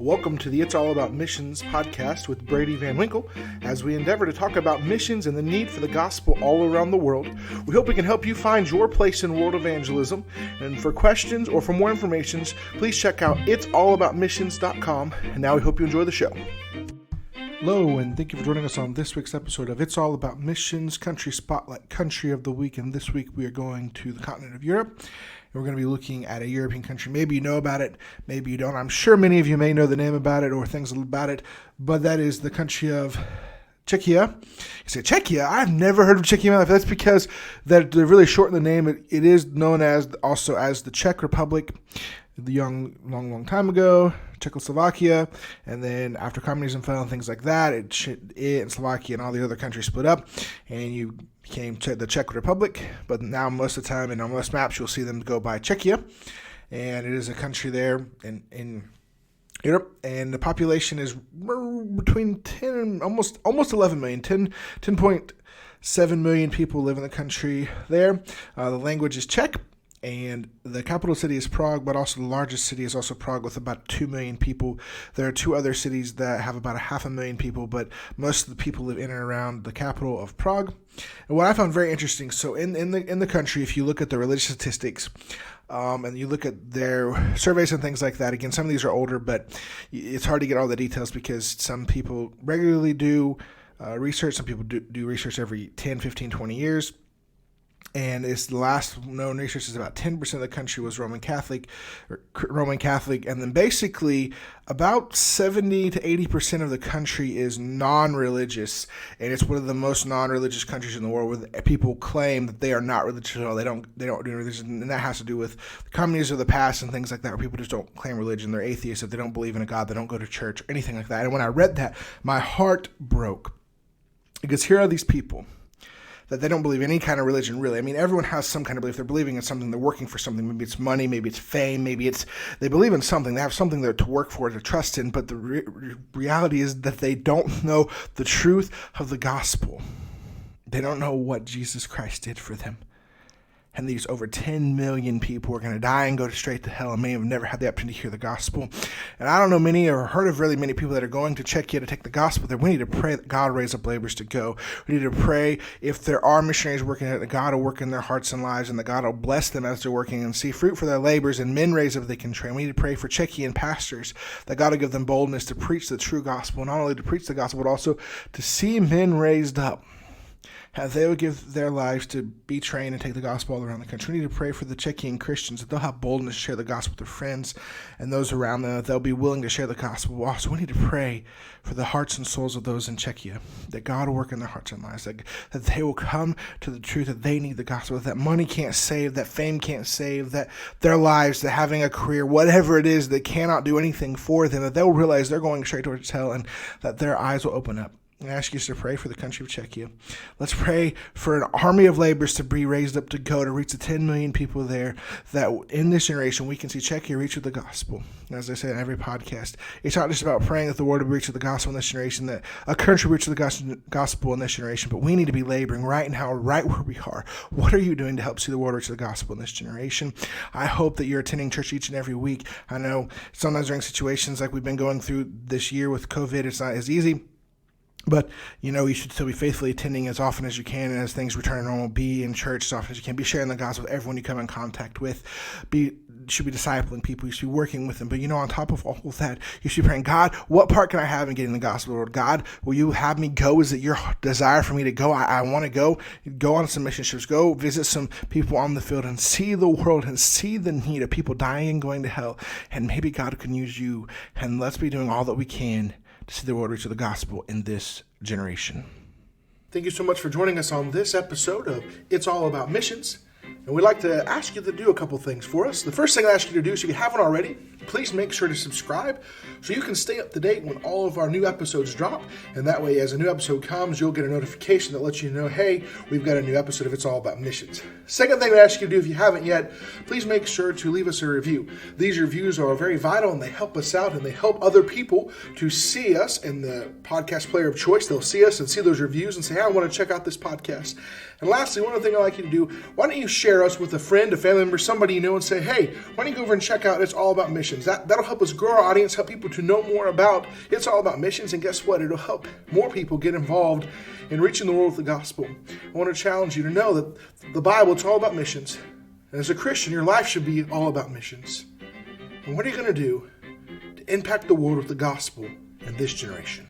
Welcome to the It's All About Missions podcast with Brady Van Winkle, as we endeavor to talk about missions and the need for the gospel all around the world. We hope we can help you find your place in world evangelism. And for questions or for more information, please check out it'sallaboutmissions.com. And now we hope you enjoy the show. Hello, and thank you for joining us on this week's episode of It's All About Missions, Country Spotlight Country of the Week. And this week we are going to the continent of Europe. We're going to be looking at a European country. Maybe you know about it, maybe you don't. I'm sure many of you may know the name about it or things about it, but that is the country of Czechia. You say, Czechia? I've never heard of Czechia in my life. That's because they're really short in the name. It is known as also as the Czech Republic. The long time ago, Czechoslovakia, and then after communism fell and things like that, it and Slovakia and all the other countries split up, and you became the Czech Republic. But now most of the time, and on most maps, you'll see them go by Czechia, and it is a country there in Europe, and the population is between 10 and almost 11 million, 10.7 million people live in the country there. The language is Czech. And the capital city is Prague, but also the largest city is also Prague with about 2 million people. There are two other cities that have about 500,000 people, but most of the people live in and around the capital of Prague. And what I found very interesting, so in the country, if you look at the religious statistics, and you look at their surveys and things like that, again, some of these are older, but it's hard to get all the details because some people regularly do research. Some people do research every 10, 15, 20 years. And its the last known research is about 10% of the country was Roman Catholic, and then basically about 70 to 80% of the country is non-religious, and it's one of the most non-religious countries in the world where people claim that they are not religious at all. They don't do religion, and that has to do with the communists of the past and things like that, where people just don't claim religion. They're atheists. If they don't believe in a God, they don't go to church or anything like that. And when I read that, my heart broke, because here are these people that they don't believe any kind of religion, really. I mean, everyone has some kind of belief. They're believing in something. They're working for something. Maybe it's money. Maybe it's fame. Maybe it's they believe in something. They have something there to work for, to trust in. But the reality is that they don't know the truth of the gospel. They don't know what Jesus Christ did for them. And these over 10 million people are going to die and go straight to hell and may have never had the opportunity to hear the gospel. And I don't know many or heard of really many people that are going to Czechia to take the gospel there. We need to pray that God raise up laborers to go. We need to pray if there are missionaries working there, that God will work in their hearts and lives, and that God will bless them as they're working and see fruit for their labors, and men raise up they can train. We need to pray for Czechian pastors, that God will give them boldness to preach the true gospel, not only to preach the gospel, but also to see men raised up, as they would give their lives to be trained and take the gospel all around the country. We need to pray for the Czechian Christians, that they'll have boldness to share the gospel with their friends and those around them, that they'll be willing to share the gospel. Also, we need to pray for the hearts and souls of those in Czechia, that God will work in their hearts and lives, that they will come to the truth that they need the gospel, that money can't save, that fame can't save, that their lives, that having a career, whatever it is, that cannot do anything for them, that they'll realize they're going straight towards hell, and that their eyes will open up. I ask you to pray for the country of Czechia. Let's pray for an army of laborers to be raised up to go to reach the 10 million people there, that in this generation we can see Czechia reach with the gospel. And as I said in every podcast, it's not just about praying that the world will reach with the gospel in this generation, that a country will reach with the gospel in this generation, but we need to be laboring right now, right where we are. What are you doing to help see the world reach the gospel in this generation? I hope that you're attending church each and every week. I know sometimes during situations like we've been going through this year with COVID, it's not as easy. But, you should still be faithfully attending as often as you can, and as things return to normal, be in church as often as you can. Be sharing the gospel with everyone you come in contact with. You should be discipling people. You should be working with them. But, on top of all of that, you should be praying, God, what part can I have in getting the gospel, Lord? God, will you have me go? Is it your desire for me to go? I want to go on some mission trips, go visit some people on the field and see the world and see the need of people dying and going to hell. And maybe God can use you. And let's be doing all that we can to see the world reach the gospel in this generation. Thank you so much for joining us on this episode of It's All About Missions. And we'd like to ask you to do a couple things for us. The first thing I ask you to do, so if you haven't already, please make sure to subscribe so you can stay up to date when all of our new episodes drop. And that way, as a new episode comes, you'll get a notification that lets you know, hey, we've got a new episode of It's All About Missions. Second thing we ask you to do, if you haven't yet, please make sure to leave us a review. These reviews are very vital, and they help us out, and they help other people to see us in the podcast player of choice. They'll see us and see those reviews and say, hey, I want to check out this podcast. And lastly, one other thing I'd like you to do, why don't you share us with a friend, a family member, somebody you know, and say, hey, why don't you go over and check out It's All About Missions? missions. That'll help us grow our audience, help people to know more about It's All About Missions, and guess what? It'll help more people get involved in reaching the world with the gospel. I want to challenge you to know that the Bible, it's all about missions. And as a Christian, your life should be all about missions. And what are you going to do to impact the world with the gospel in this generation?